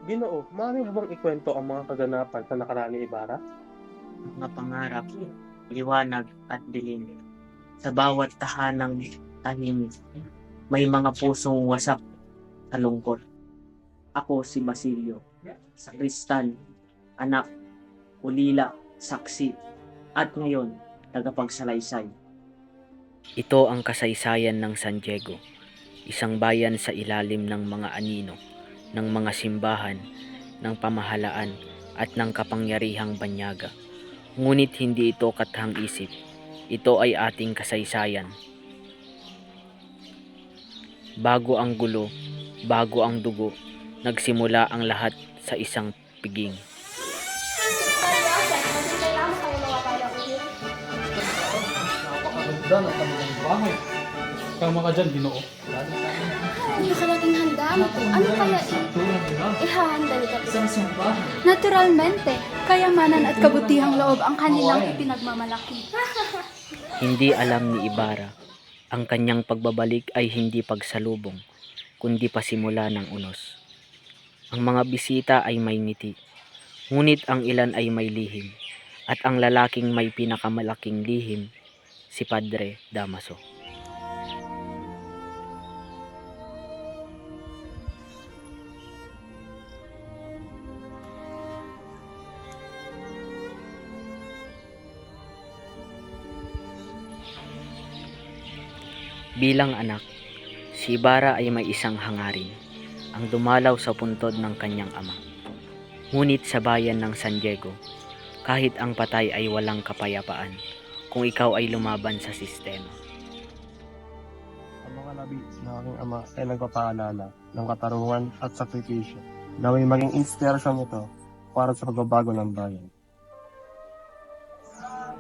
Ginoo, maaari mo bang ikwento ang mga kaganapan sa nakaraan ni Ibarra? Mga pangarap, liwanag at dilim. Sa bawat tahanang tahimik, may mga pusong wasak sa lungkot. Ako si Basilio, sa kristal, anak, ulila, saksi, at ngayon, tagapagsalaysay. Ito ang kasaysayan ng San Diego, isang bayan sa ilalim ng mga anino, ng mga simbahan, ng pamahalaan, at ng kapangyarihang banyaga. Ngunit hindi ito kathang-isip. Ito ay ating kasaysayan. Bago ang gulo, bago ang dugo, nagsimula ang lahat sa isang piging. Napakaganda ng kanilang bahay. Tama ka dyan, Ginoo. Nakalaking handa mo. Ano kaya ihahanda ni Isang Kapitán? simbahan. Naturalmente, kayamanan at kabutihang loob ang kanilang ipinagmamalaki. Hindi alam ni Ibarra, ang kanyang pagbabalik ay hindi pagsalubong, kundi pasimula ng unos. Ang mga bisita ay may ngiti, ngunit ang ilan ay may lihim, at ang lalaking may pinakamalaking lihim, si Padre Damaso. Bilang anak, si Ibarra ay may isang hangarin, ang dumalaw sa puntod ng kanyang ama. Ngunit sa bayan ng San Diego, kahit ang patay ay walang kapayapaan kung ikaw ay lumaban sa sistema. Ang mga labi ng aking ama ay nagpapaalala ng katarungan at sakripisyo na may maging inspirasyon ito para sa pagbabago ng bayan.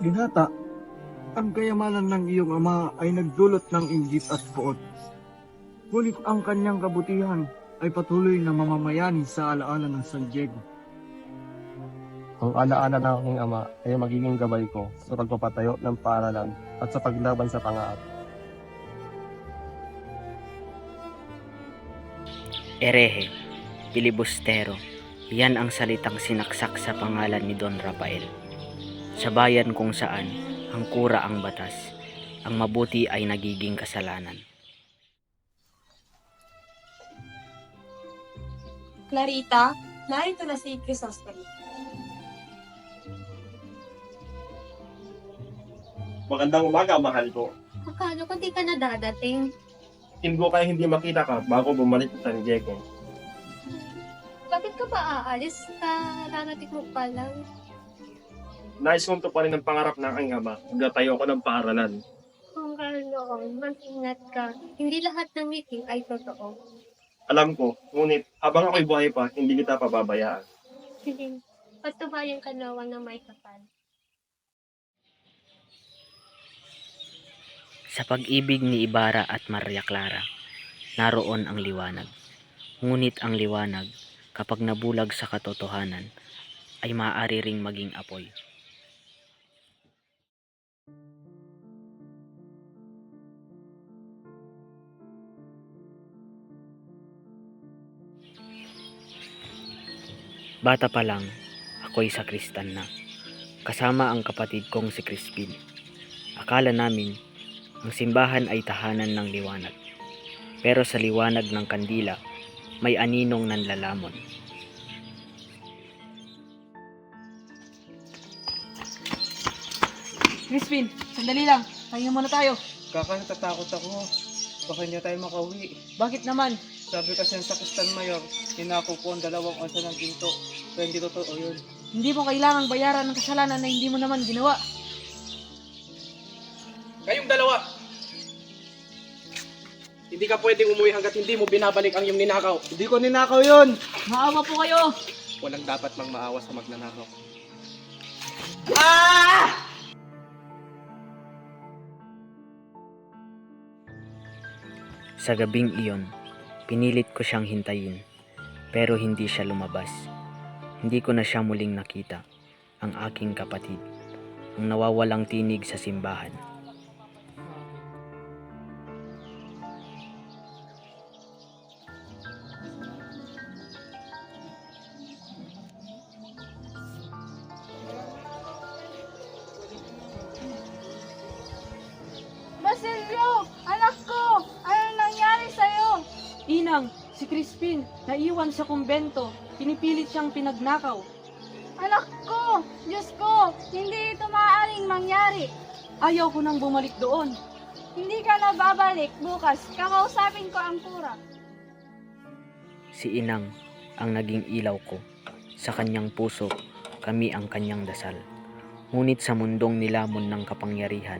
Ginata, ang kayamanan ng iyong ama ay nagdulot ng inggit at poot. Ngunit ang kanyang kabutihan ay patuloy na mamamayani sa alaala ng San Diego. Ang alaala ng aking ama ay magiging gabay ko sa pagpapatayo ng paaralan at sa paglaban sa pangaat. Erehe, pilibustero, yan ang salitang sinaksak sa pangalan ni Don Rafael. Sa bayan kung saan ang kura ang batas, ang mabuti ay nagiging kasalanan. Clarita, narito na si Crisostom. Magandang umaga, mahal ko. Akala ko di ka na dadating. Tinggo kayo hindi makita ka bago bumalik sa San Diego. Bakit ka ba aalis? Kararating mo pa lang. Nais kong tuparin ang pangarap ng aking ama. Nagtatayo ko ng paaralan. Kung ganoon, mag-ingat ka. Hindi lahat ng meeting ay totoo. Alam ko, ngunit habang ako'y buhay pa, hindi kita pababayaan. Sige, patubayan ka nawa na may kapal. Sa pag-ibig ni Ibarra at Maria Clara, naroon ang liwanag. Ngunit ang liwanag, kapag nabulag sa katotohanan, ay maaari ring maging apoy. Bata pa lang, ako'y sakristan na, kasama ang kapatid kong si Crispin. Akala namin, ang simbahan ay tahanan ng liwanag. Pero sa liwanag ng kandila, may aninong nanlalamon. Crispin, sandali lang. Pahinga muna tayo. Natatakot ako. Baka hindi tayo makauwi. Bakit naman? Sabi kasi ng sakristan mayor, tinako ko ang 2 onsa ng ginto. Pero hindi totoo yun. Hindi mo kailangang bayaran ng kasalanan na hindi mo naman ginawa. Kayong dalawa! Hindi ka pwedeng umuwi hanggat hindi mo binabalik ang iyong ninakaw. Hindi ko ninakaw yun! Maawa po kayo! Walang dapat mang maawa sa magnanakaw. Sa gabing iyon, pinilit ko siyang hintayin, pero hindi siya lumabas. Hindi ko na siya muling nakita, ang aking kapatid, ang nawawalang tinig sa simbahan. Si Crispin, naiwan sa kumbento. Pinipilit siyang pinagnakaw. Anak ko! Diyos ko! Hindi ito maaaring mangyari. Ayaw ko nang bumalik doon. Hindi ka na babalik bukas. Kakausapin ko ang kura. Si Inang ang naging ilaw ko. Sa kanyang puso, kami ang kanyang dasal. Ngunit sa mundong nilamon ng kapangyarihan,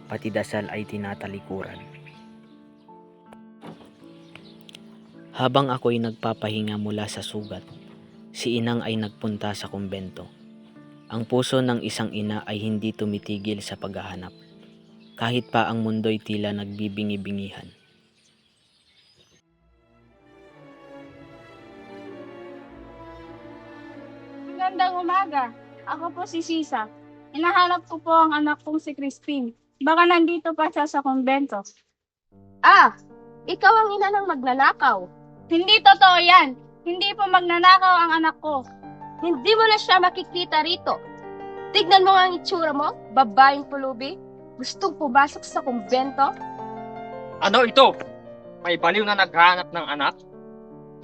pati dasal ay tinatalikuran. Habang ako'y nagpapahinga mula sa sugat, si Inang ay nagpunta sa kumbento. Ang puso ng isang ina ay hindi tumitigil sa paghahanap, kahit pa ang mundo'y tila nagbibingi-bingihan. Magandang umaga. Ako po si Sisa. Hinahanap ko po ang anak kong si Crispin. Baka nandito pa siya sa kumbento. Ah, ikaw ang ina ng magnanakaw. Hindi totoo yan. Hindi po magnanakaw ang anak ko. Hindi mo na siya makikita rito. Tignan mo nga ang itsura mo, babaeng pulubi. Gustong pumasok sa kumbento? Ano ito? May baliw na naghahanap ng anak?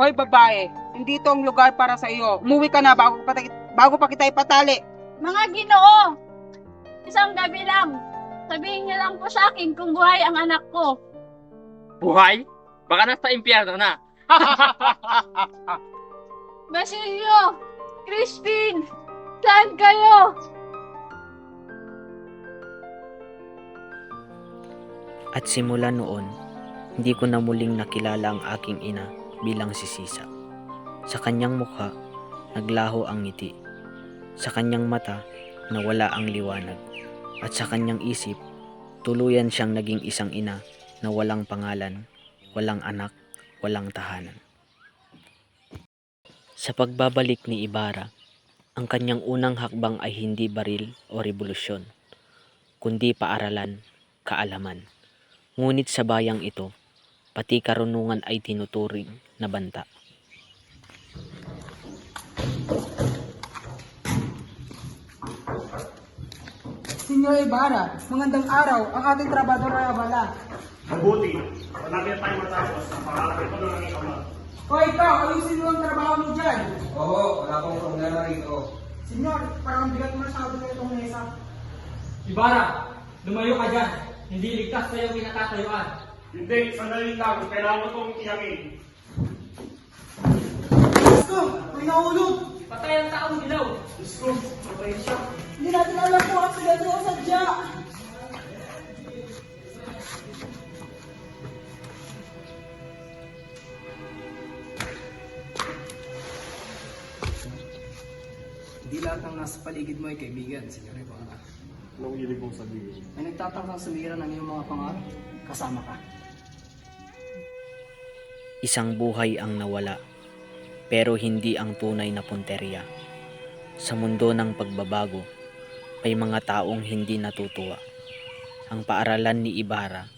Hoy babae, hindi ito ang lugar para sa iyo. Umuwi ka na bago pa kita ipatali. Mga Ginoo! Isang gabi lang. Sabihin niyo lang po sa akin kung buhay ang anak ko. Buhay? Baka nasa impyerno na. Basilio! Crispin! Saan kayo? At simula noon, hindi ko na muling nakilala ang aking ina bilang si Sisa. Sa kanyang mukha, naglaho ang ngiti. Sa kanyang mata, nawala ang liwanag. At sa kanyang isip, tuluyan siyang naging isang ina na walang pangalan, walang anak, walang tahanan. Sa pagbabalik ni Ibarra, ang kanyang unang hakbang ay hindi baril o revolusyon, kundi paaralan, kaalaman. Ngunit sa bayang ito, pati karunungan ay tinuturing na banta. Senyor Ibarra, magandang araw. Ang ating trabador ay abala. Mabuti, malaki na tayo matapos ang pangarap ko ng aking ama. Hoy ikaw, ayusin mo ang trabaho mo dyan. Oo, wala akong problema rito. Senyor, parang bigat masyado na itong mesa. Ibarra, lumayo ka dyan. Hindi ligtas sa'yo kinatatayuan. Hindi, sandali lang, kailangan ko itong iyakin. Gusto, may nahulog. Patay ang taong dilaw. Diyos ko, patay siya. Hindi natin alam kung aksidente o sadya. Hindi lahat ng nasa paligid mo ay kaibigan, Senyor Ibarra. Anong ibig mong sabihin? May nagtatangkang sumira ng iyong mga pangarap, kasama ka. Isang buhay ang nawala, pero hindi ang tunay na punteriya. Sa mundo ng pagbabago, may mga taong hindi natutuwa. Ang paaralan ni Ibarra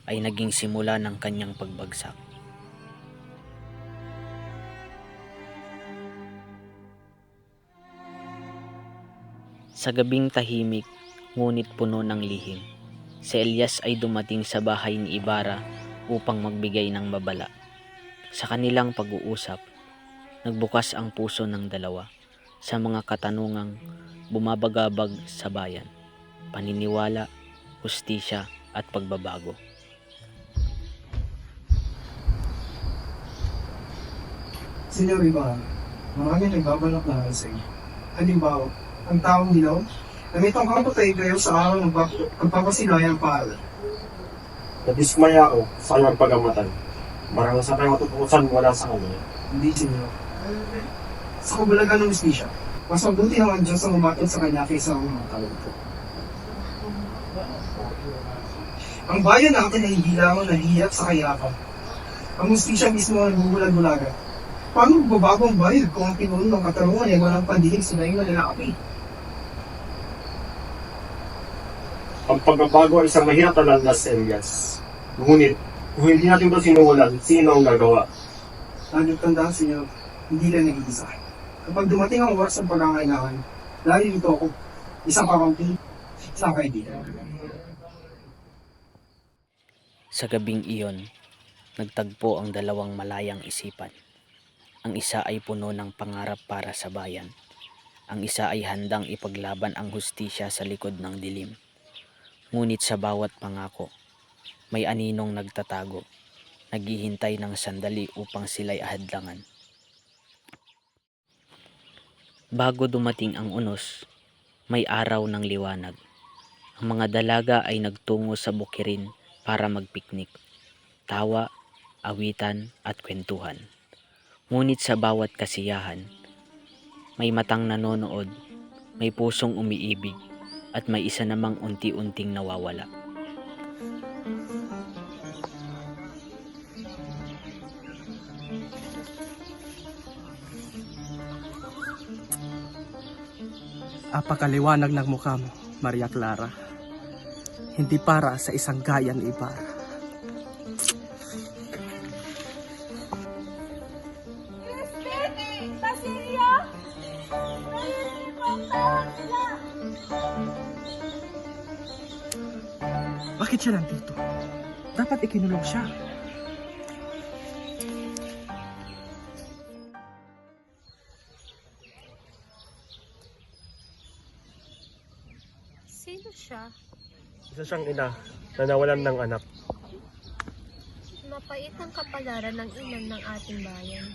ay naging simula ng kanyang pagbagsak. Sa gabing tahimik, ngunit puno ng lihim, si Elias ay dumating sa bahay ni Ibarra upang magbigay ng babala. Sa kanilang pag-uusap, nagbukas ang puso ng dalawa sa mga katanungang bumabagabag sa bayan, paniniwala, hustisya at pagbabago. Senyor Ibarra, maraming nagbabalak na sa iyo. Halimbawa, ang taong dilaw, namitong kapatay kayo sa araw ng pagpapasilay ang pahalan. Nadismaya ako sa kanyang pagamatay. Marang sa tayong matutukusan wala sa kanya. Hindi, Senyor. Sa kabalagan ng justisya, mas mabuti ang Diyos ang umatod sa kanya kaysa ang mga tao. Ang bayan natin ay hindi lamang nahihirap sa kayapan. Ang justisya mismo ang nagbubulag-bulaga. Paano magbabago ang bayan kung ang pinuno ng katarungan ay walang pandinig sa daing na lalaki? Ang pagbabago ay isang mahirap na landas, Elias. Ngunit, kung hindi natin ito sinuwalan, sino ang gagawa? Laging tandaan, Senyor, hindi lang nag-iisa. Kapag dumating ang oras ng pagkakailangan, lalo dito ako, isang kakampi, isang kaibigan. Sa gabing iyon, nagtagpo ang dalawang malayang isipan. Ang isa ay puno ng pangarap para sa bayan. Ang isa ay handang ipaglaban ang hustisya sa likod ng dilim. Ngunit sa bawat pangako, may aninong nagtatago, naghihintay ng sandali upang sila'y ahadlangan. Bago dumating ang unos, may araw ng liwanag. Ang mga dalaga ay nagtungo sa bukirin para magpiknik. Tawa, awitan at kwentuhan. Ngunit sa bawat kasiyahan, may matang nanonood, may pusong umiibig, at may isa namang unti-unting nawawala. Apakaliwanag ng mukha mo, Maria Clara. Hindi para sa isang gaya ni Ibarra. Crispin! Basilio! Narinig ko ang tawag nila! Bakit siya nandito? Dapat ikinulong siya. Sino siya? Isa siyang ina na nawalan ng anak. Mapait ang kapalaran ng inan ng ating bayan.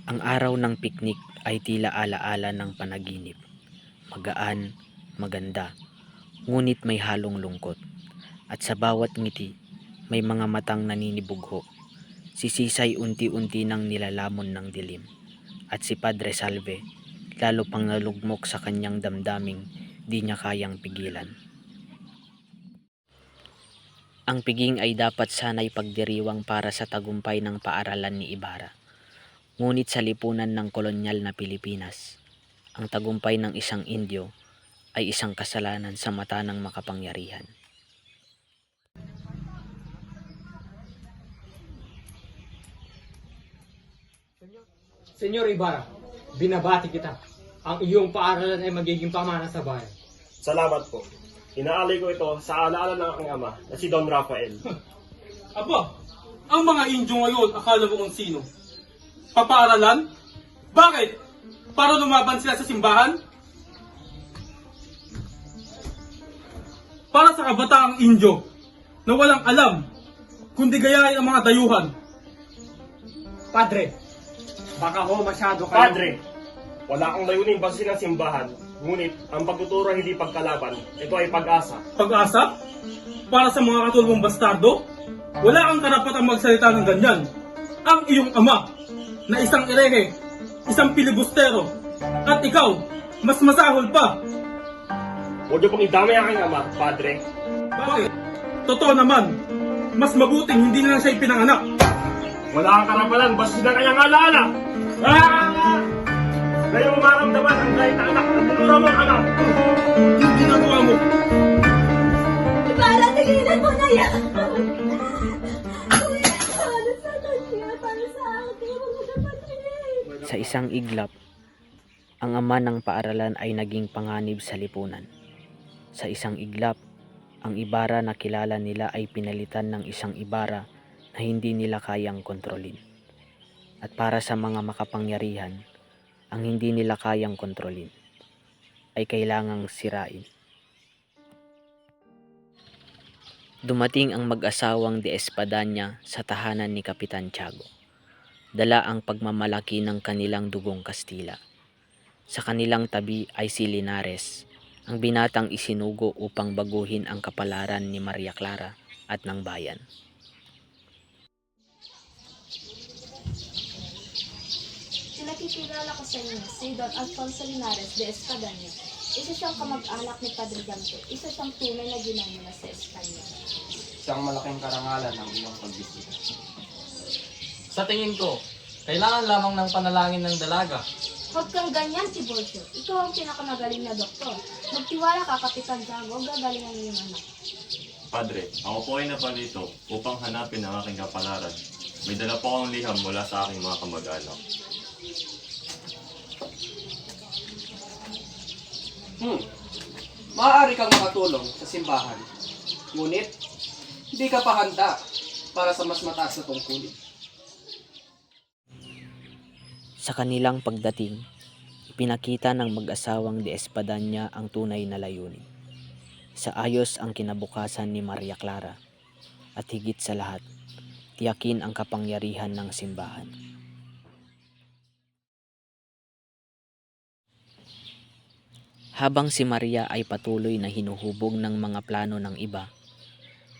Ang araw ng piknik ay tila alaala ng panaginip. Magaan, maganda, ngunit may halong lungkot. At sa bawat ngiti, may mga matang naninibugho. Si Sisay unti-unti nang nilalamon ng dilim. At si Padre Salve, lalo pang nalugmok sa kanyang damdaming di niya kayang pigilan. Ang piging ay dapat sana'y pagdiriwang para sa tagumpay ng paaralan ni Ibarra. Ngunit sa lipunan ng kolonyal na Pilipinas, ang tagumpay ng isang Indio ay isang kasalanan sa mata ng makapangyarihan. Senyor Ibarra, binabati kita. Ang iyong paaralan ay magiging pamana sa bayan. Salamat po. Inaalay ko ito sa alaala ng aking ama na si Don Rafael. Aba, ang mga Indio ngayon akala mo kung sino? Papaaralan? Bakit? Para lumaban sila sa simbahan? Para sa kabataang Indio na walang alam kundi gayahin ang mga dayuhan. Padre, baka ho masyado kayo. Padre, wala akong layuning basasin ng simbahan. Ngunit ang pagtuturo hindi pagkalaban. Ito ay pag-asa. Pag-asa? Para sa mga katulong bastardo? Wala kang karapatang magsalita ng ganyan. Ang iyong ama na isang erehe, isang pilibustero, at ikaw, mas masahol pa. Huwag niyo pong idamay ang aking ama, Padre. Bakit? Totoo naman, mas mabuting hindi na lang siya ipinanganak. Wala kang karapalan, basasin ang kanyang alaala. Ah! Ngayon maramdaman ang kahit anak na tulura mo ang anak. Yung ginagawa mo. Ibarra, tigilan mo na yan! Kuya, para sa kanya, para sa akin, mga kapatid. Sa isang iglap, ang ama ng paaralan ay naging panganib sa lipunan. Sa isang iglap, ang Ibarra na kilala nila ay pinalitan ng isang Ibarra na hindi nila kayang kontrolin. At para sa mga makapangyarihan, ang hindi nila kayang kontrolin ay kailangang sirain. Dumating ang mag-asawang De Espadaña sa tahanan ni Kapitan Tiago. Dala ang pagmamalaki ng kanilang dugong Kastila. Sa kanilang tabi ay si Linares, ang binatang isinugo upang baguhin ang kapalaran ni Maria Clara at ng bayan. Pinakikilala ko sa inyo si Don Alfonso Linares de Espadaña. Isa siyang kamag-anak ni Padre Dante. Isa siyang tunay na ginang sa Espanya. Isang malaking karangalan ang iyong pagbisita. Sa tingin ko, kailangan lamang ng panalangin ng dalaga. Huwag kang ganyan, Tiburcio. Ikaw ang pinakamagaling na doktor. Magtiwala ka, Kapitan Tiago. Gagaling ang iyong anak. Padre, ako po ay naparito upang hanapin ang aking kapalaran. May dala po akong liham mula sa aking mga kamag-anak. maaari kang makatulong sa simbahan. Ngunit, hindi ka pa handa para sa mas mataas na tungkulin. Sa kanilang pagdating, ipinakita ng mag-asawang de Espadaña ang tunay na layunin. Sa ayos ang kinabukasan ni Maria Clara at higit sa lahat, tiyakin ang kapangyarihan ng simbahan. Habang si Maria ay patuloy na hinuhubog ng mga plano ng iba,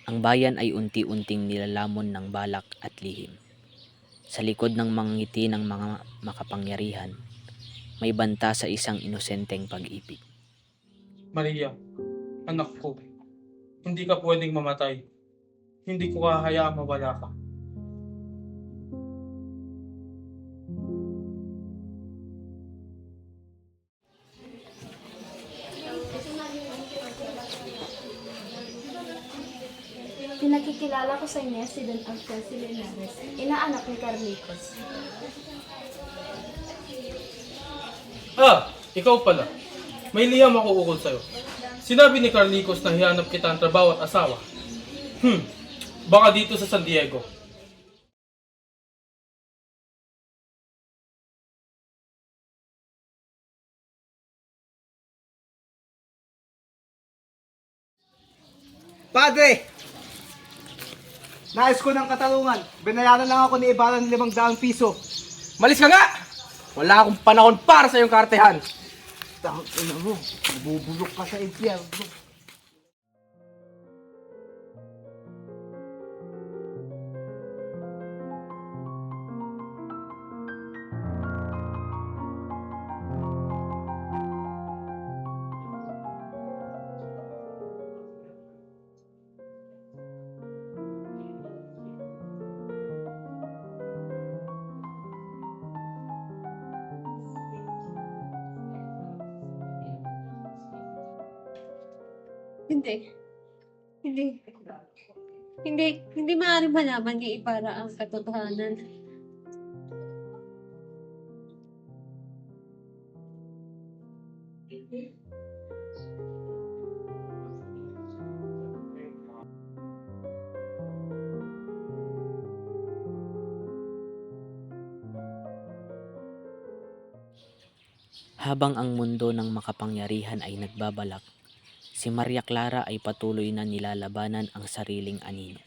ang bayan ay unti-unting nilalamon ng balak at lihim. Sa likod ng mga ngiti ng mga makapangyarihan, may banta sa isang inosenteng pag-ibig. Maria, anak ko, hindi ka pwedeng mamatay. Hindi ko hahayaang mawala ka. Pinakikilala ko sa inyo si Don Alfonso Linares, inaanak ni Carlitos. Ah, ikaw pala. May liham ako ukol sa'yo. Sinabi ni Carlicos na hihanap kita ang trabaho at asawa. Baka dito sa San Diego. Padre! Nais ko ng katarungan. Binayaran lang ako ni Ibarra ng 500 piso. Malis ka nga! Wala akong panahon para sa iyong kartehan. Tangina mo, bubulok ka sa impyerno. Hindi maaari malaman ni Ibarra ang katotohanan. Habang ang mundo ng makapangyarihan ay nagbabalak, si Maria Clara ay patuloy na nilalabanan ang sariling anino.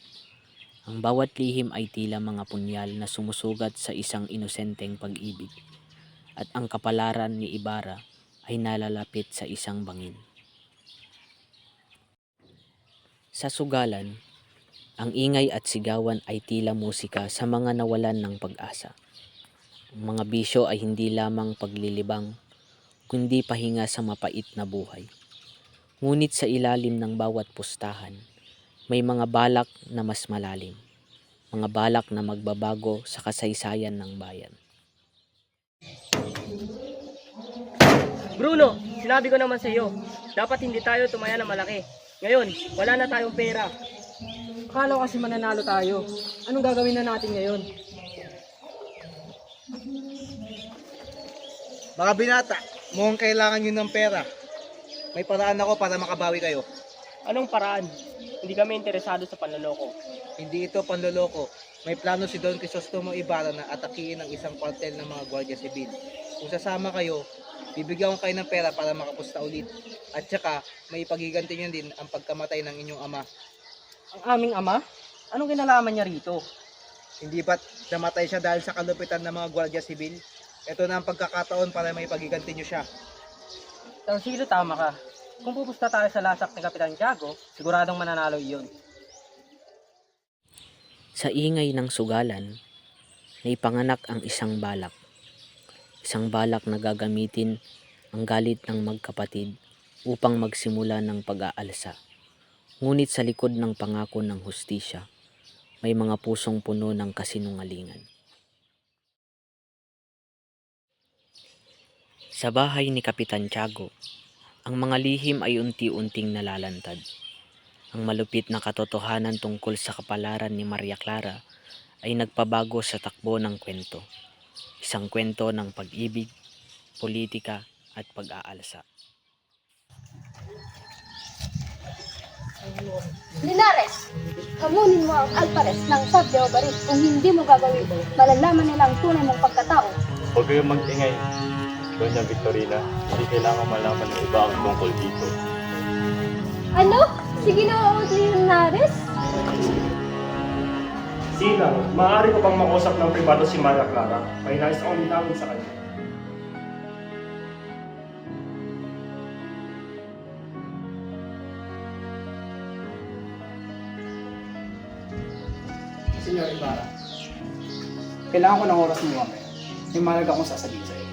Ang bawat lihim ay tila mga punyal na sumusugat sa isang inosenteng pag-ibig, at ang kapalaran ni Ibarra ay nalalapit sa isang bangin. Sa sugalan, ang ingay at sigawan ay tila musika sa mga nawalan ng pag-asa. Ang mga bisyo ay hindi lamang paglilibang, kundi pahinga sa mapait na buhay. Ngunit sa ilalim ng bawat pustahan, may mga balak na mas malalim. Mga balak na magbabago sa kasaysayan ng bayan. Bruno, sinabi ko naman sa iyo, dapat hindi tayo tumaya ng malaki. Ngayon, wala na tayong pera. Akala ko kasi mananalo tayo. Anong gagawin na natin ngayon? Mga binata, mukhang kailangan nyo ng pera. May paraan ako para makabawi kayo. Anong paraan? Hindi kami interesado sa panloloko. Hindi ito panloloko. May plano si Don Crisostomo Ibarra na atakiin ang isang kwartel ng mga Guardia Civil. Kung sasama kayo, bibigyan ko kayo ng pera para makapusta ulit. At saka, may ipagiganti nyo din ang pagkamatay ng inyong ama. Ang aming ama? Anong kinalaman niya rito? Hindi ba't namatay siya dahil sa kalupitan ng mga Guardia Civil? Ito na ang pagkakataon para may ipagiganti nyo siya. Tansilo, tama ka. Kung pupusta tayo sa lasak ni Kapitan Tiago, siguradong mananalo iyon. Sa ingay ng sugalan, naipanganak ang isang balak. Isang balak na gagamitin ang galit ng magkapatid upang magsimula ng pag-aalsa. Ngunit sa likod ng pangako ng hustisya, may mga pusong puno ng kasinungalingan. Sa bahay ni Kapitan Tiago, ang mga lihim ay unti-unting nalalantad. Ang malupit na katotohanan tungkol sa kapalaran ni Maria Clara ay nagpabago sa takbo ng kwento. Isang kwento ng pag-ibig, politika at pag-aalsa. Linares, hamunin mo ang Alpares ng Sabio Barit. Kung hindi mo gagawin, malalaman nila ang tunay mong pagkatao. Huwag kayong mag-ingay. Doña Victorina, hindi kailangan malaman ng iba ang tungkol dito. Ano? Sige na, Linares? Sila, maaari ko bang makausap ng pribado si Maria Clara? May nais akong linawin sa kanya. Senyor Ibarra, kailangan ko ng oras mo mamaya. May mahalaga akong sasabihin sa'yo.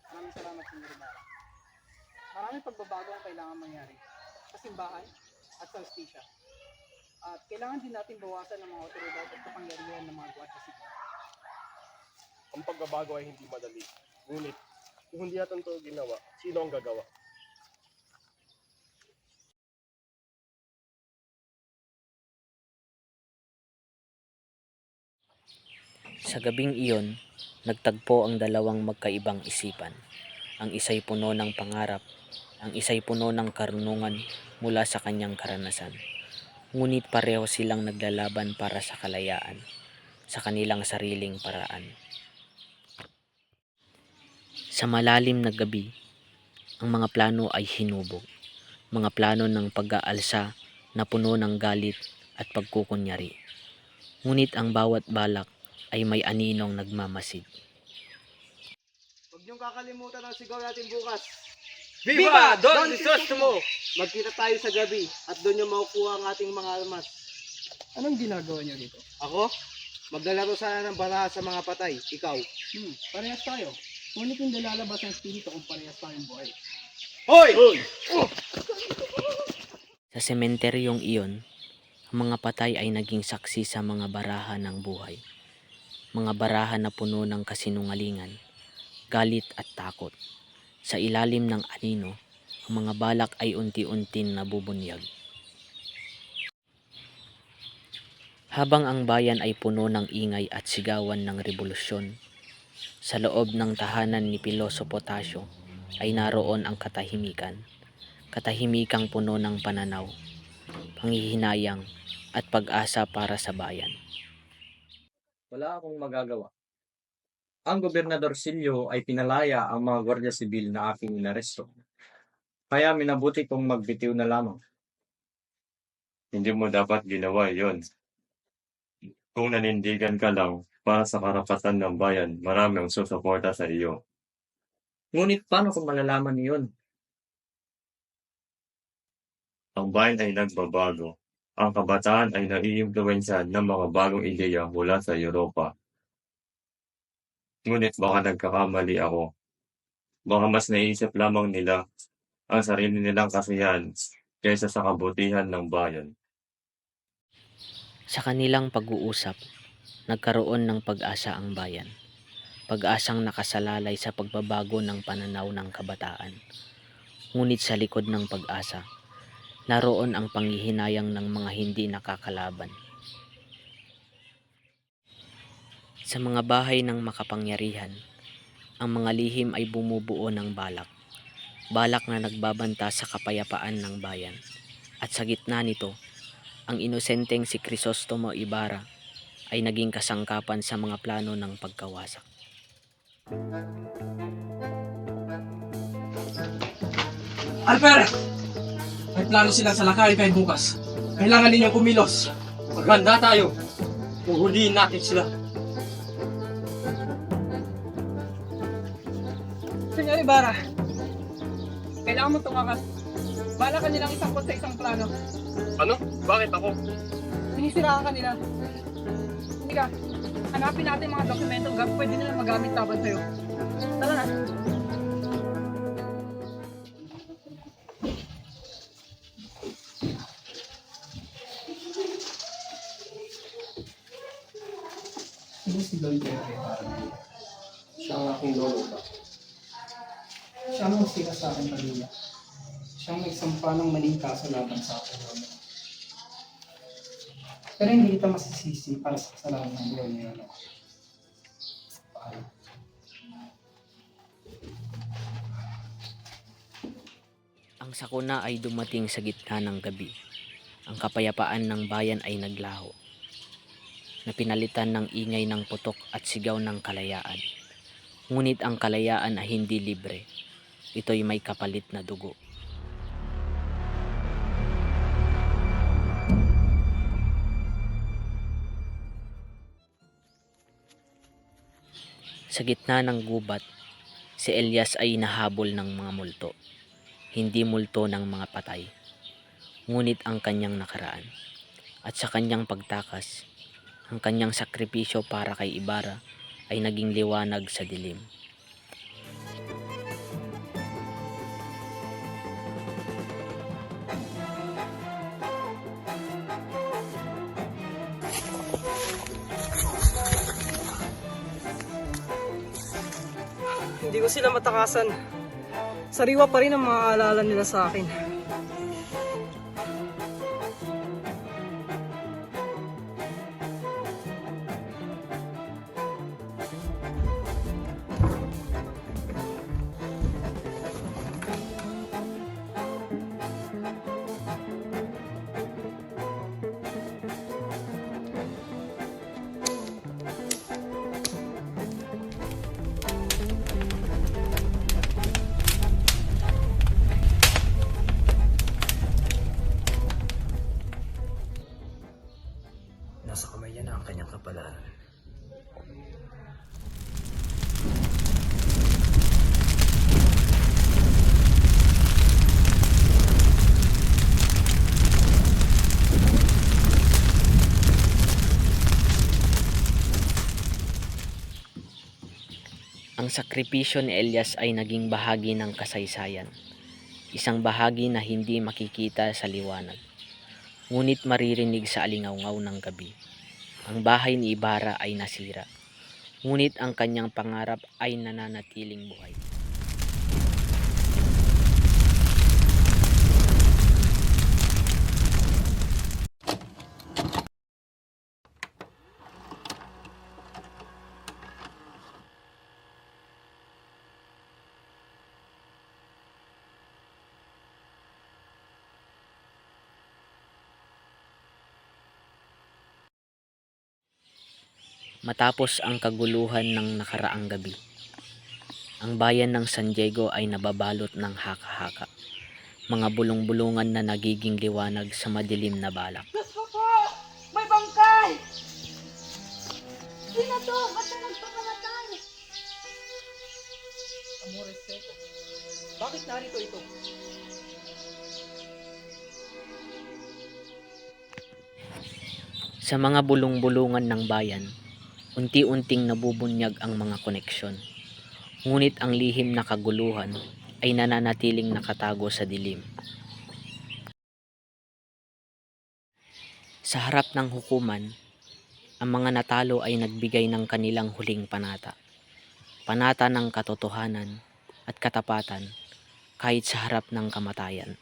Maraming salamat, Senyor Ibarra. Maraming pagbabago ang kailangan mangyari sa simbahan at sa hostisya. At kailangan din natin bawasan ng mga otoridad at kapangyarihan ng mga guardia civil. Ang pagbabago ay hindi madali. Ngunit, kung hindi natin ito ginawa, sino ang gagawa? Sa gabing iyon, nagtagpo ang dalawang magkaibang isipan. Ang isa'y puno ng pangarap, ang isa'y puno ng karunungan mula sa kanyang karanasan. Ngunit pareho silang naglalaban para sa kalayaan, sa kanilang sariling paraan. Sa malalim na gabi, ang mga plano ay hinubog. Mga plano ng pag-aalsa na puno ng galit at pagkukunyari. Ngunit ang bawat balak ay may aninong nagmamasid. Huwag niyong kakalimutan ang sigaw natin bukas. Viva Don Crisostomo! Magkita tayo sa gabi at doon niyo makukuha ang ating mga almas. Anong ginagawa niyo dito? Ako? Maglalaro sana ng baraha sa mga patay. Ikaw? Parehas tayo. Ngunit hindi lalabas ang espiritu kung parehas tayong buhay. Hoy! Sa sementeryong iyon, ang mga patay ay naging saksi sa mga baraha ng buhay. Mga baraha na puno ng kasinungalingan, galit at takot. Sa ilalim ng anino, ang mga balak ay unti-unting nabubunyag. Habang ang bayan ay puno ng ingay at sigawan ng revolusyon, sa loob ng tahanan ni Piloso Potasio ay naroon ang katahimikan. Katahimikang puno ng pananaw, panghihinayang at pag-asa para sa bayan. Wala akong magagawa. Ang Gobernador Silio ay pinalaya ang mga Guardia Sibil na aking inaresto. Kaya minabuti kong magbitiw na lamang. Hindi mo dapat ginawa yon. Kung nanindigan ka lang para sa karapatan ng bayan, marami ang susuporta sa iyo. Ngunit paano kung malalaman niyon? Ang bayan ay nagbabago. Ang kabataan ay naiimpluwensyahan ng mga bagong ideya mula sa Europa. Ngunit baka nagkakamali ako. Baka mas naisip lamang nila ang sarili nilang kasiyahan kaysa sa kabutihan ng bayan. Sa kanilang pag-uusap, nagkaroon ng pag-asa ang bayan. Pag-asang nakasalalay sa pagbabago ng pananaw ng kabataan. Ngunit sa likod ng pag-asa, naroon ang panghihinayang ng mga hindi nakakalaban. Sa mga bahay ng makapangyarihan, ang mga lihim ay bumubuo ng balak. Balak na nagbabanta sa kapayapaan ng bayan. At sa gitna nito, ang inosenteng si Crisostomo Ibarra ay naging kasangkapan sa mga plano ng pagkawasak. Alper! May plano silang salakayin kayo bukas. Kailangan ninyong kumilos. Maghanda tayo. Uhulihin natin sila. Senyor Ibarra, kailangan mo tumakas. Bala ka nilang isangkot sa isang plano. Ano? Bakit ako? Sinisiraan ka nila. Hindi ka, hanapin natin mga dokumentong pwede nila magamit laban sa'yo. Tara na. Sino si Lloyd Ibarra? Siya ang aking lolo. Siya ang magsira sa aking pamilya. Siya ang nagsampa ng maling kaso laban sa aking lolo. Pero hindi kita masisisi para sa kasalanan ng buhay niya. Paalam. Ang sakuna ay dumating sa gitna ng gabi. Ang kapayapaan ng bayan ay naglaho, na pinalitan ng ingay ng putok at sigaw ng kalayaan. Ngunit ang kalayaan ay hindi libre. Ito'y may kapalit na dugo. Sa gitna ng gubat, si Elias ay nahabol ng mga multo. Hindi multo ng mga patay, ngunit ang kanyang nakaraan. At sa kanyang pagtakas, ang kanyang sakripisyo para kay Ibarra ay naging liwanag sa dilim. Hindi ko sila matakasan. Sariwa pa rin ang mga alala nila sa akin. Nasa kamay niya na ang kanyang kapalaran. Ang sakripisyo ni Elias ay naging bahagi ng kasaysayan. Isang bahagi na hindi makikita sa liwanag, ngunit maririnig sa alingawngaw ng gabi. Ang bahay ni Ibarra ay nasira, ngunit ang kanyang pangarap ay nananatiling buhay. Matapos ang kaguluhan ng nakaraang gabi, ang bayan ng San Diego ay nababalot ng haka-haka, mga bulong-bulungan na nagiging liwanag sa madilim na balak. Diyos ko po! May bangkay! Sino to? Ba't na nagpakamatay? Amores Seco. Bakit narito ito? Sa mga bulong-bulungan ng bayan, unti-unting nabubunyag ang mga koneksyon. Ngunit ang lihim na kaguluhan ay nananatiling nakatago sa dilim. Sa harap ng hukuman, ang mga natalo ay nagbigay ng kanilang huling panata. Panata ng katotohanan at katapatan kahit sa harap ng kamatayan.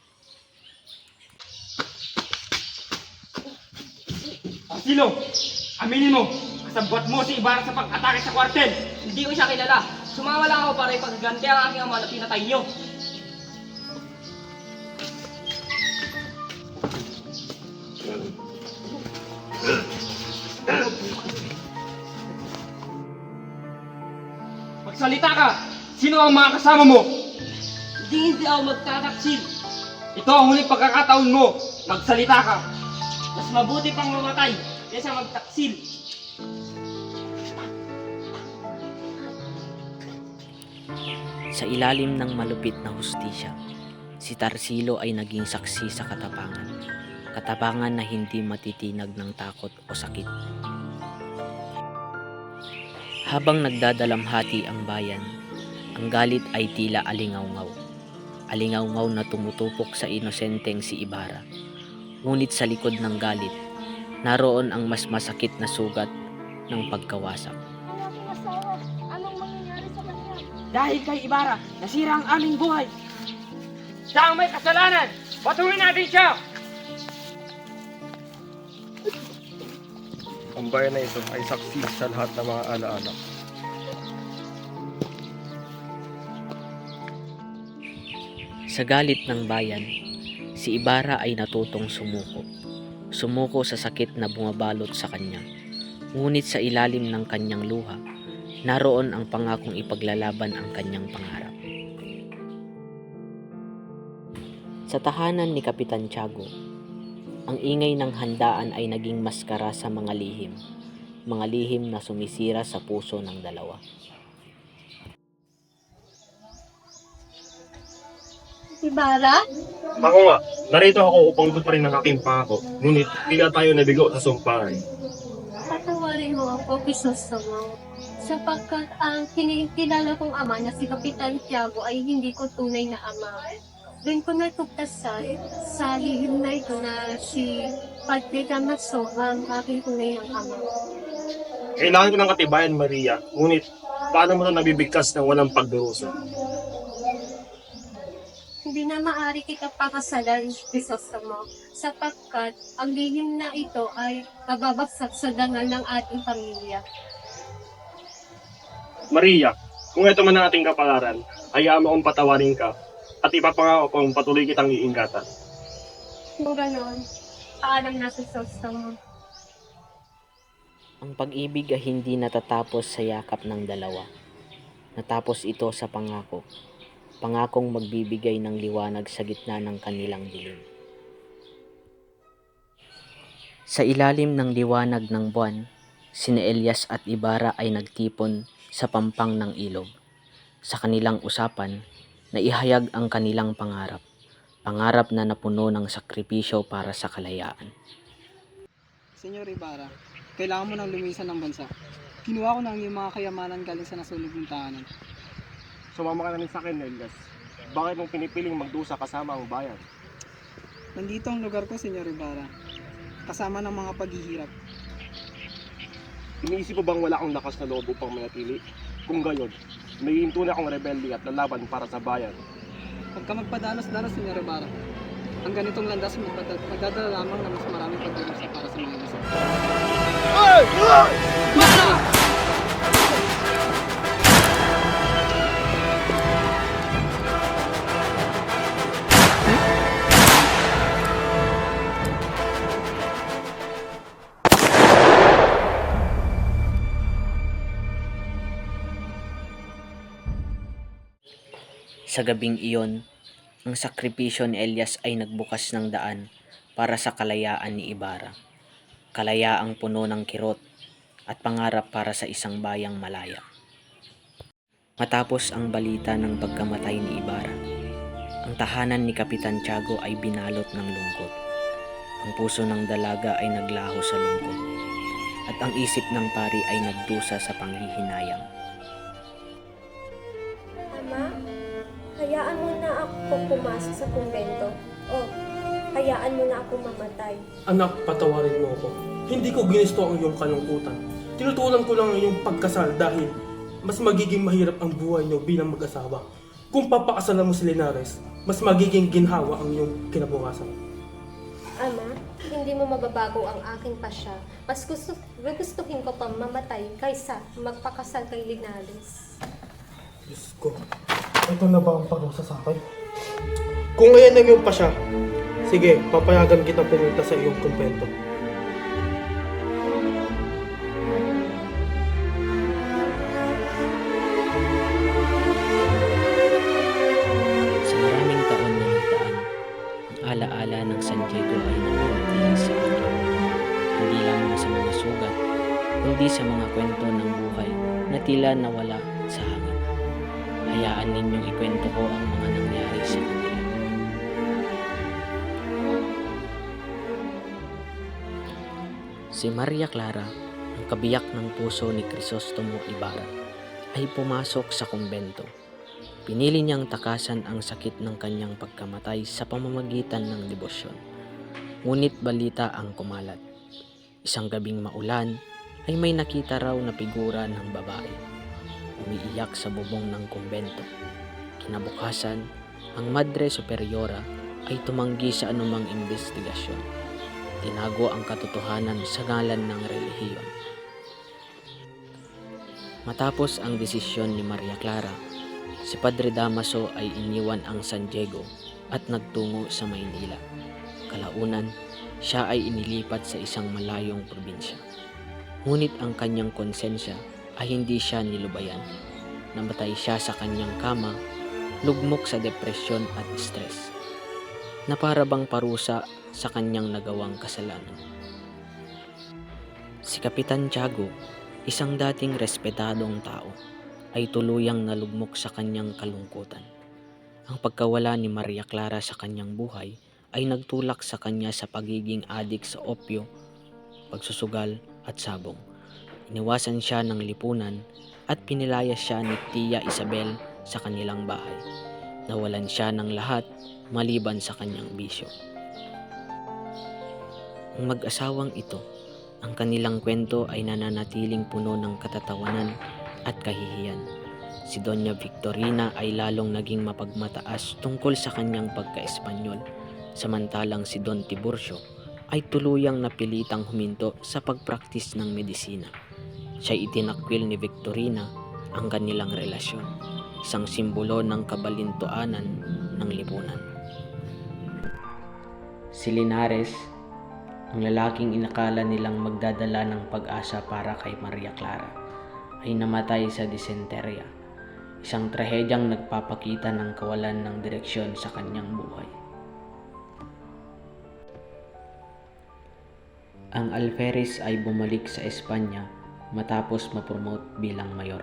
Silo, aminin mo, kasabwat mo si Ibarra sa pag-atake sa kwartel. Hindi ko siya kilala. Sumama lang ako para ipagganti ang aking ama na pinatay niyo. Magsalita ka! Sino ang mga kasama mo? Hindi ako magtataksil. Ito ang huling pagkakataon mo. Magsalita ka. Mas mabuti pang mamatay kaysa magtaksil. Sa ilalim ng malupit na hustisya, si Tarsilo ay naging saksi sa katapangan. Katapangan na hindi matitinag ng takot o sakit. Habang nagdadalamhati ang bayan, ang galit ay tila alingawngaw. Alingawngaw na tumutupok sa inosenteng si Ibarra. Ngunit sa likod ng galit, naroon ang mas masakit na sugat ng pagkawasak. Anong mangyayari sa kanya? Dahil kay Ibarra, nasira ang aming buhay. Siya ang may kasalanan! Patuloy natin siya! Ang bayan na ito ay saksi sa lahat ng mga alaala. Sa galit ng bayan, si Ibarra ay natutong sumuko. Sumuko sa sakit na bumabalot sa kanya. Ngunit sa ilalim ng kanyang luha, naroon ang pangakong ipaglalaban ang kanyang pangarap. Sa tahanan ni Kapitan Tiago, ang ingay ng handaan ay naging maskara sa mga lihim na sumisira sa puso ng dalawa. Ibarra? Ako nga, narito ako upang tuparin ang aking pangako. Ngunit, tila tayo nabigo sa sumpahan. Patawarin mo ako, Crisostomo, sapagkat ang kinikilala kong ama na si Kapitan Tiago ay hindi ko tunay na ama. Doon ko natugtasan sa lihim na ito na si Padre Damaso ang aking tunay ng ama. Kailangan ko ng katibayan, Maria. Ngunit, paano mo ito nabibigkas ng walang pagdurusa? Hindi na maaari kita pakasalan, Crisostomo, sapagkat ang lihim na ito ay mababagsak sa dangal ng ating pamilya. Maria, kung ito man ang ating kapalaran, hayaan mo akong patawarin ka at ipapangako kong patuloy kitang iingatan. Kung ganon, paalam na, Crisostomo. Ang pag-ibig ay hindi natatapos sa yakap ng dalawa. Natapos ito sa pangako. Pangakong magbibigay ng liwanag sa gitna ng kanilang dilim. Sa ilalim ng liwanag ng buwan, sina Elias at Ibarra ay nagtipon sa pampang ng ilog. Sa kanilang usapan, naihayag ang kanilang pangarap. Pangarap na napuno ng sakripisyo para sa kalayaan. Senyor Ibarra, kailangan mo nang lumisan ng bansa. Kinuha ko ng iyong mga kayamanan galing sa nasunog ng tahanan. Sumama ka na rin sa akin, Elias. Bakit mong pinipiling magdusa kasama ang bayan? Nandito ang lugar ko, Senyor Ibarra. Kasama ng mga paghihirap. Iniisip mo bang wala akong lakas na loob upang manatili? Kung gayon, naging tunay akong rebelde at lalaban para sa bayan. Huwag ka magpadalos-dalos, Senyor Ibarra. Ang ganitong landas magdadala lamang ng mas maraming pagdurusa para sa mga isa. Sa gabing iyon, ang sakripisyo ni Elias ay nagbukas ng daan para sa kalayaan ni Ibarra. Kalayaang puno ng kirot at pangarap para sa isang bayang malaya. Matapos ang balita ng pagkamatay ni Ibarra, ang tahanan ni Kapitan Tiago ay binalot ng lungkot. Ang puso ng dalaga ay naglaho sa lungkot at ang isip ng pari ay nagdusa sa panghihinayang. Ama, hayaan mo na ako pumasok sa kumbento. O, hayaan mo na ako mamatay. Anak, patawarin mo ako. Hindi ko ginusto ang iyong kalungkutan. Tinutulan ko lang ang iyong pagkasal dahil mas magiging mahirap ang buhay niyo bilang mag-asawa. Kung papakasalan mo si Linares, mas magiging ginhawa ang iyong kinabukasan. Ama, hindi mo mababago ang aking pasya. Mas gustuhin ko pang mamatay kaysa magpakasal kay Linares. Diyos ko, ito na ba ang parusa sa akin? Kung ayan ang iyong pasya, sige, papayagan kita pumunta sa iyong kumpento. Sa maraming taon na nagdaan, ang alaala ng San Diego ay nananatili sa akin. Hindi lamang sa mga sugat, kundi sa mga kwento ng buhay na tila nawala sa hangin. Hayaan ninyong ikwento ko ang mga nangyari sa kanila. Si Maria Clara, ang kabiyak ng puso ni Crisostomo Ibarra, ay pumasok sa kumbento. Pinili niyang takasan ang sakit ng kanyang pagkamatay sa pamamagitan ng debosyon. Ngunit balita ang kumalat. Isang gabing maulan ay may nakita raw na figura ng babae. Umiiyak sa bubong ng kumbento. Kinabukasan, ang Madre Superiora ay tumanggi sa anumang investigasyon. tinago ang katotohanan sa ngalan ng relihiyon. Matapos ang desisyon ni Maria Clara, si Padre Damaso ay iniwan ang San Diego at nagtungo sa Maynila. Kalaunan, siya ay inilipat sa isang malayong probinsya. Ngunit ang kanyang konsensya ay hindi siya nilubayan. Namatay siya sa kanyang kama, lugmok sa depresyon at stress, na para bang parusa sa kanyang nagawang kasalanan. Si Kapitan Tiago, isang dating respetadong tao, ay tuluyang nalugmok sa kanyang kalungkutan. Ang pagkawala ni Maria Clara sa kanyang buhay ay nagtulak sa kanya sa pagiging adik sa opyo, pagsusugal at sabong. Iniwasan siya ng lipunan at pinilaya siya ni Tia Isabel sa kanilang bahay. Nawalan siya ng lahat maliban sa kanyang bisyo. Ang mag-asawang ito, ang kanilang kwento ay nananatiling puno ng katatawanan at kahihiyan. Si Doña Victorina ay lalong naging mapagmataas tungkol sa kanyang pagka-Espanyol, samantalang si Don Tiburcio ay tuluyang napilitang huminto sa pagpraktis ng medisina. Siya'y itinakwil ni Victorina ang kanilang relasyon, isang simbolo ng kabalintuanan ng lipunan. Si Linares, ang lalaking inakala nilang magdadala ng pag-asa para kay Maria Clara, ay namatay sa disenterya, isang trahedyang nagpapakita ng kawalan ng direksyon sa kanyang buhay. Ang Alferez ay bumalik sa Espanya matapos mapromote bilang mayor.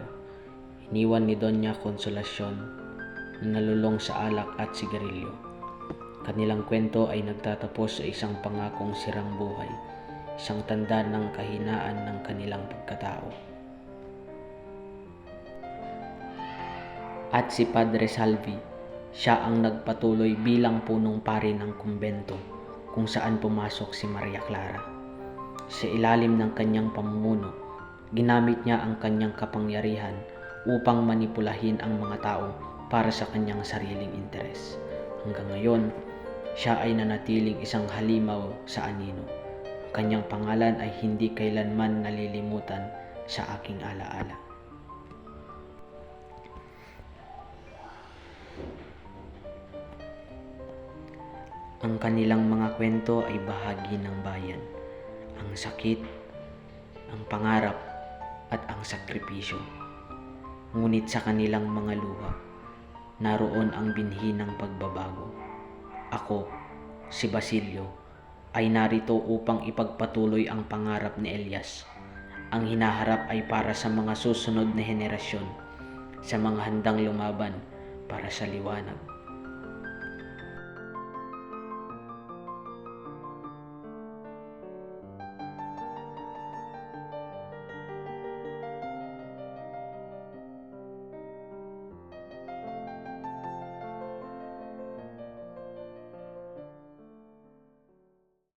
Iniwan ni Doña Consolacion na nalulong sa alak at sigarilyo. Kanilang kwento ay nagtatapos sa isang pangakong sirang buhay, isang tanda ng kahinaan ng kanilang pagkatao. At si Padre Salvi, siya ang nagpatuloy bilang punong pari ng kumbento kung saan pumasok si Maria Clara. Sa ilalim ng kanyang pamumuno, ginamit niya ang kanyang kapangyarihan upang manipulahin ang mga tao para sa kanyang sariling interes. Hanggang ngayon, siya ay nanatiling isang halimaw sa anino. Ang kanyang pangalan ay hindi kailanman nalilimutan sa aking alaala. Ang kanilang mga kwento ay bahagi ng bayan. Ang sakit, ang pangarap, at ang sakripisyo. Ngunit sa kanilang mga luha, naroon ang binhi ng pagbabago. Ako, si Basilio, ay narito upang ipagpatuloy ang pangarap ni Elias. Ang hinaharap ay para sa mga susunod na henerasyon, sa mga handang lumaban para sa liwanag.